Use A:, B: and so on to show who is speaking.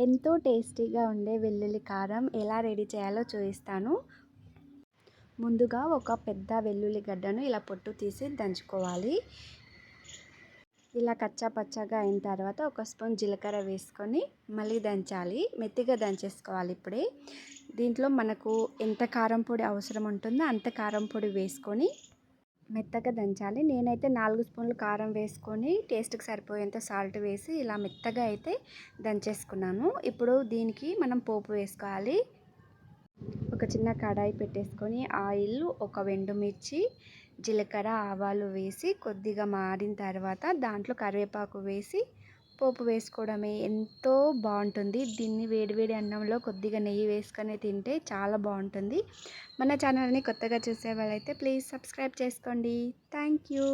A: ఎంతో టేస్టీగా ఉండే వెల్లుల్లి కారం ఎలా రెడీ చేయాలో చూపిస్తాను. ముందుగా ఒక పెద్ద వెల్లుల్లి గడ్డను ఇలా పొట్టు తీసి దంచుకోవాలి. ఇలా కచ్చా పచ్చగా అయిన తర్వాత ఒక స్పూన్ జీలకర్ర వేసుకొని మళ్ళీ దంచాలి. మెత్తగా దంచేసుకోవాలి. ఇప్పుడే దీంట్లో మనకు ఎంత కారం పొడి అవసరం ఉంటుందో అంత కారం పొడి వేసుకొని మెత్తగా దంచాలి. నేనైతే 4 స్పూన్లు కారం వేసుకొని టేస్ట్కి సరిపోయేంత సాల్ట్ వేసి ఇలా మెత్తగా అయితే దంచేసుకున్నాను. ఇప్పుడు దీనికి మనం పోపు వేసుకోవాలి. ఒక చిన్న కడాయి పెట్టేసుకొని ఆయిల్, ఒక ఎండుమిర్చి, జీలకర్ర, ఆవాలు వేసి కొద్దిగా మారిన తర్వాత దాంట్లో కరివేపాకు వేసి పోపు వేసుకోవడమే. ఎంతో బాగుంటుంది. దీన్ని వేడివేడి అన్నంలో కొద్దిగా నెయ్యి వేసుకొని తింటే చాలా బాగుంటుంది. మన ఛానల్ని కొత్తగా చూసే వాళ్ళైతే ప్లీజ్ సబ్స్క్రైబ్ చేసుకోండి. Thank you.